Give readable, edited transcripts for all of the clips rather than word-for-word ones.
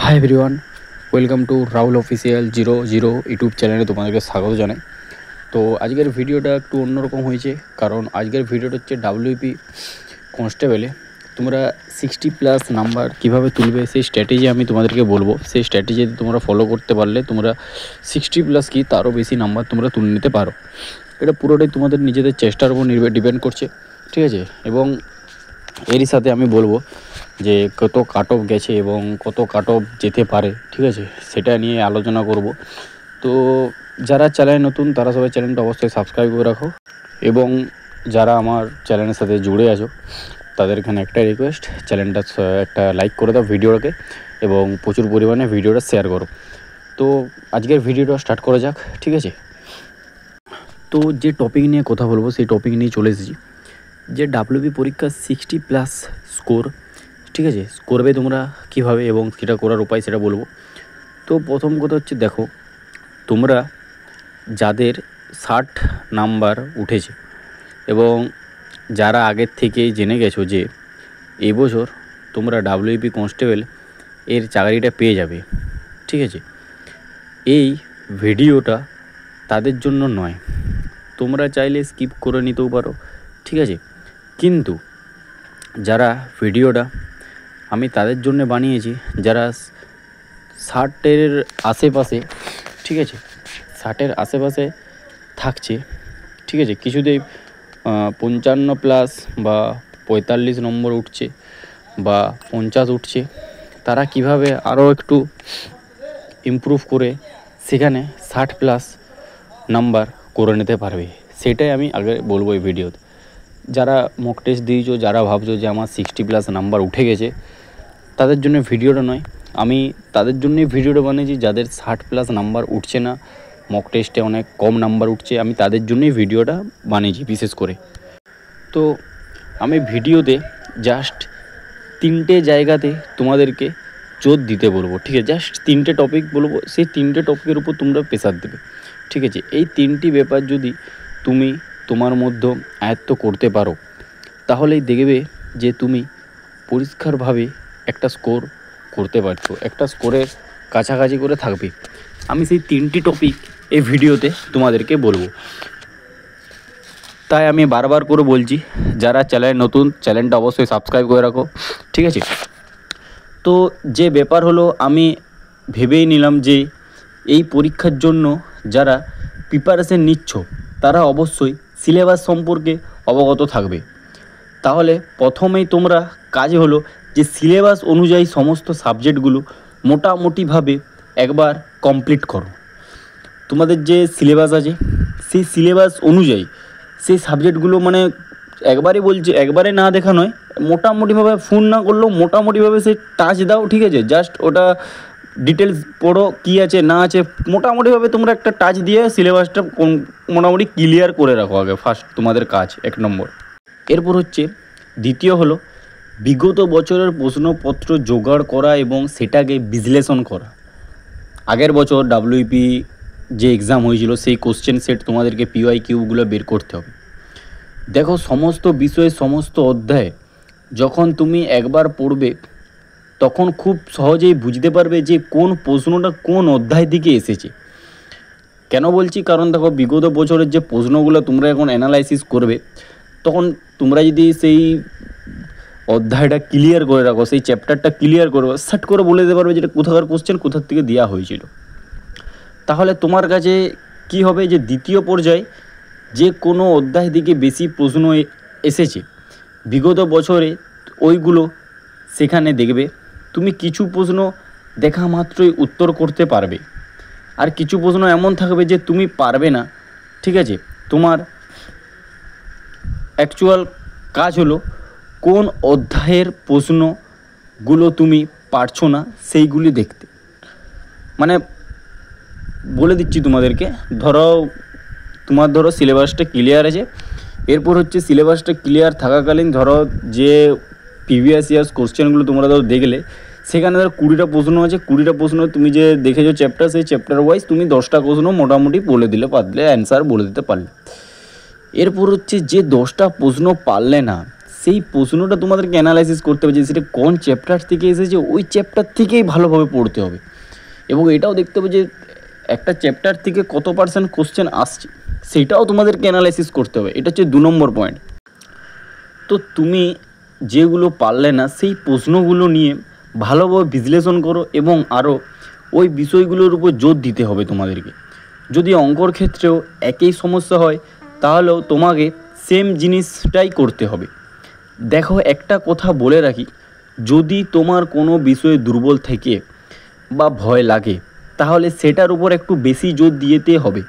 Hi everyone, welcome to Rahul official 00 YouTube চ্যানেলে তোমাদেরকে স্বাগত জানাই। তো আজকের ভিডিওটা একটু অন্যরকম হয়েছে, কারণ আজকের ভিডিওটা হচ্ছে ডাব্লিউপি কনস্টেবলে তোমরা 60+ নাম্বার কীভাবে তুলবে সেই স্ট্র্যাটেজি আমি তোমাদেরকে বলবো। সেই স্ট্র্যাটেজি তোমরা ফলো করতে পারলে তোমরা 60+ কি তারও বেশি নাম্বার তোমরা তুলে নিতে পারো। এটা পুরোটাই তোমাদের নিজেদের চেষ্টার উপর ডিপেন্ড করছে, ঠিক আছে। এবং এরই সাথে আমি বলবো যে কত কাট অফ গেছে এবং কত কাট অফ যেতে পারে, ঠিক আছে, সেটা নিয়ে আলোচনা করব। তো যারা চ্যানেল নতুন তারা সবাই চ্যানেলটা অবশ্যই সাবস্ক্রাইব করে রাখো, এবং যারা আমার চ্যানেলের সাথে জুড়ে আছো তাদের এখানে একটা রিকোয়েস্ট, চ্যানেলটা একটা লাইক করে দাও ভিডিওটাকে, এবং প্রচুর পরিমাণে ভিডিওটা শেয়ার করো। তো আজকের ভিডিওটা স্টার্ট করা যাক, ঠিক আছে। তো যে টপিক নিয়ে কথা বলবো সেই টপিক নিয়ে চলে এসেছি, যে ডাব্লিউবি পরীক্ষা 60+ স্কোর, ঠিক আছে, করবে তোমরা কীভাবে এবং সেটা করার উপায় সেটা বলবো। তো প্রথম কথা হচ্ছে, দেখো তোমরা যাদের 60 নাম্বার উঠেছে এবং যারা আগের থেকেই জেনে গেছো যে এবছর তোমরা ডাব্লিউবি কনস্টেবল এর চাকরিটা পেয়ে যাবে, ঠিক আছে, এই ভিডিওটা তাদের জন্য নয়। তোমরা চাইলে স্কিপ করে নিতেও পারো, ঠিক আছে, কিন্তু যারা ভিডিওটা আমি তাদের জন্য বানিয়েছি যারা 60-এর আশেপাশে, ঠিক আছে, 60-এর আশেপাশে থাকছে, ঠিক আছে, কিছুতেই 55+ বা 45 নম্বর উঠছে বা 50 উঠছে, তারা কিভাবে আরও একটু ইমপ্রুভ করে সেখানে 60+ নাম্বার করে নিতে পারবে, সেটাই আমি আগে বলবো এই ভিডিওতে। যারা মক টেস্ট দিয়েছো, যারা ভাবছো যে আমার 60+ নাম্বার উঠে গেছে, তাদের জন্য ভিডিওটা নয়, আমি তাদের জন্যই ভিডিওটা বানিয়েছি যাদের 60+ নাম্বার উঠছে না, মক টেস্টে অনেক কম নাম্বার উঠছে, আমি তাদের জন্যই ভিডিওটা বানিয়েছি বিশেষ করে। তো আমি ভিডিওতে জাস্ট 3টে জায়গাতে তোমাদেরকে জোর দিতে বলবো, ঠিক আছে, জাস্ট 3টে টপিক বলবো, সেই 3টে টপিকের উপর তোমরা প্রেসার দেবে, ঠিক আছে। এই 3টি ব্যাপার যদি তুমি তোমার মধ্যে আয়ত্ত করতে পারো, তাহলেই দেখবে যে তুমি পরিষ্কারভাবে একটা স্কোর করতে পারছো, একটা স্কোরের কাছাকাছি করে থাকবে। আমি সেই 3টি টপিক এই ভিডিওতে তোমাদেরকে বলবো, তাই আমি বারবার করে বলছি, যারা চ্যানেল নতুন চ্যানেলটা অবশ্যই সাবস্ক্রাইব করে রাখো, ঠিক আছে। তো যে ব্যাপার হলো, আমি ভেবেই নিলাম যে এই পরীক্ষার জন্য যারা প্রিপারেশন নিচ্ছ তারা অবশ্যই সিলেবাস সম্পর্কে অবগত থাকবে। তাহলে প্রথমেই তোমরা কাজ হলো যে সিলেবাস অনুযায়ী সমস্ত সাবজেক্টগুলো মোটামুটিভাবে একবার কমপ্লিট করো। তোমাদের যে সিলেবাস আছে সেই সিলেবাস অনুযায়ী সেই সাবজেক্টগুলো, মানে একবারে বলছি, একবারে না দেখা নয়, মোটামুটিভাবে ফোন না করলেও মোটামুটিভাবে সেই টাচ দাও, ঠিক আছে, জাস্ট ওটা ডিটেলস পড়ো কী আছে না আছে, মোটামুটিভাবে তোমরা একটা টাচ দিয়ে সিলেবাসটা মোটামুটি ক্লিয়ার করে রাখো আগে, ফার্স্ট তোমাদের কাজ 1 নম্বর। এরপর হচ্ছে দ্বিতীয় হলো বিগত বছরের প্রশ্নপত্র জোগাড় করা এবং সেটাকে বিশ্লেষণ করা। আগের বছর ডাব্লিউপি যে এক্সাম হয়েছিল সেই কোশ্চেন সেট তোমাদেরকে PYQগুলো বের করতে হবে। দেখো সমস্ত বিষয়ে সমস্ত অধ্যায়ে যখন তুমি একবার পড়বে তখন খুব সহজেই বুঝতে পারবে যে কোন প্রশ্নটা কোন অধ্যায় থেকে এসেছে। কেন বলছি, কারণ দেখো বিগত বছরের যে প্রশ্নগুলো তোমরা এখন অ্যানালাইসিস করবে, তখন তোমরা যদি সেই অধ্যায়টা ক্লিয়ার করে রাখো, সেই চ্যাপ্টারটা ক্লিয়ার করো, সাট করে বলে দিতে পারবে যেটা কোথাকার কোশ্চেন কোথার থেকে দেওয়া হয়েছিল। তাহলে তোমার কাছে কি হবে, যে দ্বিতীয় পর্যায়ে যে কোনো অধ্যায় থেকে বেশি প্রশ্ন এসেছে বিগত বছরে, ওইগুলো সেখানে দেখবে তুমি কিছু প্রশ্ন দেখা মাত্রই উত্তর করতে পারবে, আর কিছু প্রশ্ন এমন থাকবে যে তুমি পারবে না, ঠিক আছে। তোমার অ্যাকচুয়াল কাজ হলো কোন অধ্যায়ের প্রশ্নগুলো তুমি পারছো না সেইগুলি দেখতে। মানে বলে দিচ্ছি তোমাদেরকে, ধরো সিলেবাসটা ক্লিয়ার আছে, এরপর হচ্ছে সিলেবাসটা ক্লিয়ার থাকাকালীন ধরো যে প্রিভিয়াস ইয়ার্স কোশ্চেনগুলো তোমরা দেখলে, সেখানে ধরো 20টা প্রশ্ন আছে, 20টা প্রশ্ন তুমি যে দেখেছো চ্যাপ্টার, সেই চ্যাপ্টার ওয়াইজ তুমি 10টা প্রশ্ন মোটামুটি বলে দিলে, অ্যান্সার বলে দিতে পারলে। এরপর হচ্ছে যে 10টা প্রশ্ন পারলে না সেই প্রশ্নটা তোমাদেরকে অ্যানালাইসিস করতে হবে যে সেটা কোন চ্যাপ্টার থেকে এসেছে, ওই চ্যাপ্টার থেকেই ভালোভাবে পড়তে হবে। এবং এটাও দেখতে হবে যে একটা চ্যাপ্টার থেকে কত % কোশ্চেন আসছে, সেটাও তোমাদেরকে অ্যানালাইসিস করতে হবে। এটা হচ্ছে 2 নম্বর পয়েন্ট। তো তুমি যেগুলো পারলে না সেই প্রশ্নগুলো নিয়ে ভালোভাবে বিশ্লেষণ করো এবং আরও ওই বিষয়গুলোর উপর জোর দিতে হবে তোমাদেরকে। যদি অঙ্কর ক্ষেত্রেও একই সমস্যা হয় তাহলেও তোমাকে সেম জিনিসটাই করতে হবে। দেখো, একটা কথা বলে রাখি, যদি তোমার কোনো বিষয়ে দুর্বল থেকে বা ভয় লাগে তাহলে সেটার উপর একটু বেশি জোর দিতে হবে।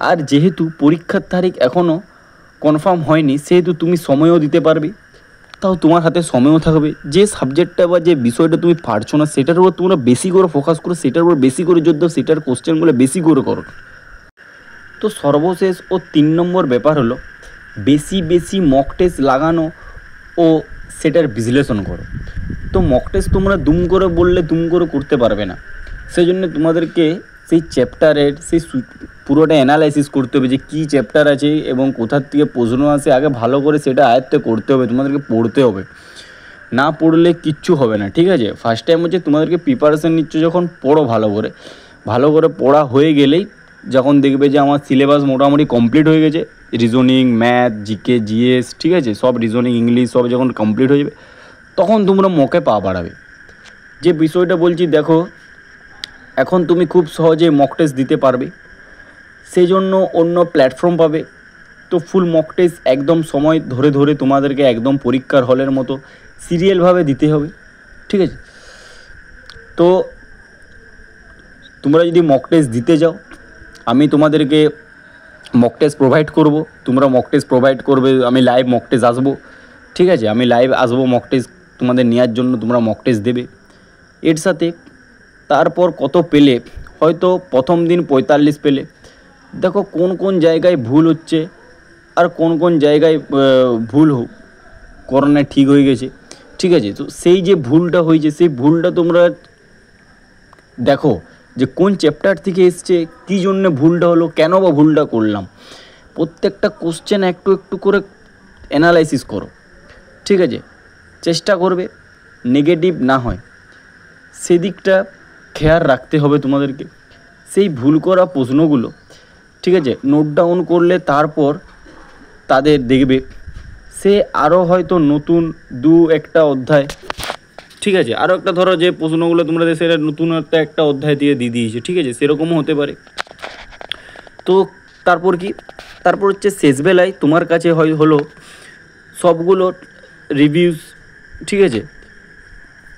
আর যেহেতু পরীক্ষার তারিখ এখনও কনফার্ম হয়নি, সেহেতু তুমি সময়ও দিতে পারবে, তাও তোমার হাতে সময়ও থাকবে। যে সাবজেক্টটা বা যে বিষয়টা তুমি পারছো না সেটার উপর তোমরা বেশি করে ফোকাস করো, সেটার উপর বেশি করে জোর দাও, সেটার কোশ্চেনগুলো বেশি করে করো। তো সর্বশেষ ও 3 নম্বর ব্যাপার হলো বেশি বেশি মক টেস্ট লাগানো ও সেটার বিশ্লেষণ করো। তো মক টেস্ট তোমরা দুম করে বললে দুম করে করতে পারবে না, সেই জন্য তোমাদেরকে সেই চ্যাপ্টারের সেই পুরোটা অ্যানালাইসিস করতে হবে যে কী চ্যাপ্টার আছে এবং কোথার থেকে প্রশ্ন আসে, আগে ভালো করে সেটা আয়ত্ত করতে হবে, তোমাদেরকে পড়তে হবে। না পড়লে কিচ্ছু হবে না, ঠিক আছে? ফার্স্ট টাইম হচ্ছে তোমাদেরকে প্রিপারেশান নিচ্ছ যখন, পড়ো ভালো করে পড়া হয়ে গেলেই যখন দেখবে যে আমার সিলেবাস মোটামুটি কমপ্লিট হয়ে গেছে, রিজনিং, ম্যাথ, জিকে, জিএস, ঠিক আছে, সব রিজনিং, ইংলিশ সব যখন কমপ্লিট হয়ে যাবে তখন তোমরা মকে পা বাড়াবে। যে বিষয়টা বলছি, দেখো এখন তুমি খুব সহজে মক টেস্ট দিতে পারবে, সেই জন্য অন্য প্ল্যাটফর্ম পাবে। তো ফুল মক টেস্ট একদম সময় ধরে ধরে তোমাদেরকে একদম পরীক্ষার হলের মতো সিরিয়ালভাবে দিতে হবে, ঠিক আছে? তো তোমরা যদি মক টেস্ট দিতে যাও, আমি তোমাদেরকে মক টেস্ট প্রোভাইড করব, তোমরা মক টেস্ট প্রোভাইড করবে, আমি লাইভ মক টেস্ট আসবো, ঠিক আছে? আমি লাইভ আসবো মক টেস্ট তোমাদের নেওয়ার জন্য, তোমরা মক টেস্ট দেবে। এর সাথে তারপর কত পেলে, হয়তো প্রথম দিন 45 পেলে, দেখো কোন কোন জায়গায় ভুল হচ্ছে আর কোন কোন জায়গায় ভুল করোনায় ঠিক হয়ে গেছে, ঠিক আছে? তো সেই যে ভুলটা হয়েছে সেই ভুলটা তোমরা দেখো যে কোন চ্যাপ্টার থেকে এসছে, কী জন্যে ভুলটা হলো, কেন বা ভুলটা করলাম। প্রত্যেকটা কোশ্চেন একটু একটু করে অ্যানালাইসিস করো, ঠিক আছে? চেষ্টা করবে নেগেটিভ না হয় সেদিকটা খেয়াল রাখতে হবে তোমাদেরকে। সেই ভুল করা প্রশ্নগুলো, ঠিক আছে, নোট ডাউন করলে তারপর তাদের দেখবে সে আরও হয়তো নতুন 2-1টা অধ্যায়, ঠিক আছে, আরও একটা ধরো যে প্রশ্নগুলো তোমরা সেটা নতুন একটা অধ্যায় দিয়ে দিয়েছে, ঠিক আছে, সেরকমও হতে পারে। তো তারপর কি, তারপর হচ্ছে শেষবেলায় তোমার কাছে হলো সবগুলো রিভিউস, ঠিক আছে,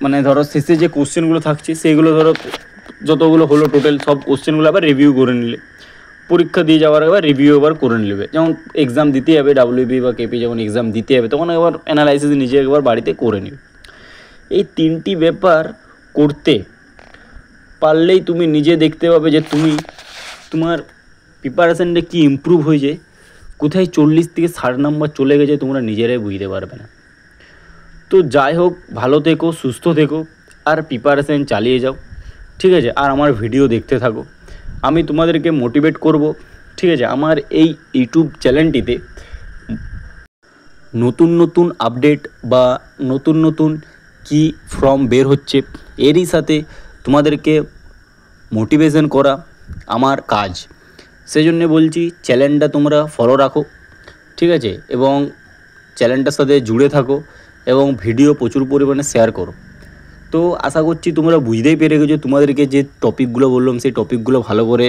মানে ধরো শেষে যে কোশ্চেনগুলো থাকছে সেগুলো ধরো যতগুলো হলো টোটাল সব কোশ্চেনগুলো আবার রিভিউ করে নিলে, পরীক্ষা দিয়ে যাওয়ার আবার রিভিউ আবার করে নেবে। যেমন এক্সাম দিতে যাবে ডাব্লিউবি বা কেপি, যখন এক্সাম দিতে যাবে তখন একবার অ্যানালাইসিস নিজে একবার বাড়িতে করে নেবে। এই 3টি ব্যাপার করতে পারলেই তুমি নিজে দেখতে পাবে যে তোমার প্রিপারেশানটা কি ইমপ্রুভ হয়েছে, কোথায় 40 থেকে 60 নম্বর চলে গেছে তোমরা নিজেরাই বুঝতে পারবে না। তো যাই হোক, ভালো থেকো, সুস্থ থেকো আর প্রিপারেশান চালিয়ে যাও, ঠিক আছে? আর আমার ভিডিও দেখতে থাকো, আমি তোমাদেরকে মোটিভেট করব, ঠিক আছে? আমার এই ইউটিউব চ্যানেলটিতে নতুন নতুন আপডেট বা নতুন নতুন কি ফর্ম বের হচ্ছে, এরই সাথে তোমাদেরকে মোটিভেশন করা আমার কাজ। সেই জন্যে বলছি চ্যানেলটা তোমরা ফলো রাখো, ঠিক আছে, এবং চ্যানেলটার সাথে জুড়ে থাকো এবং ভিডিও প্রচুর পরিমাণে শেয়ার করো। তো আশা করছি তোমরা বুঝতেই পেরে গেছো, তোমাদেরকে যে টপিকগুলো বললাম সেই টপিকগুলো ভালো করে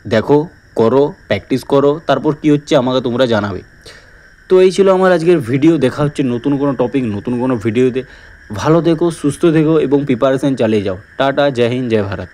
দেখো, করো, প্র্যাকটিস করো, তারপর কি হচ্ছে আমাকে তোমরা জানাবে। তো এই ছিল আমার আজকের ভিডিও। দেখা হচ্ছে নতুন কোনো টপিক, নতুন কোনো ভিডিওতে। ভালো থেকো, সুস্থ থেকো এবং প্রিপারেশান চালিয়ে যাও। টাটা, জয় হিন্দ, জয় ভারত।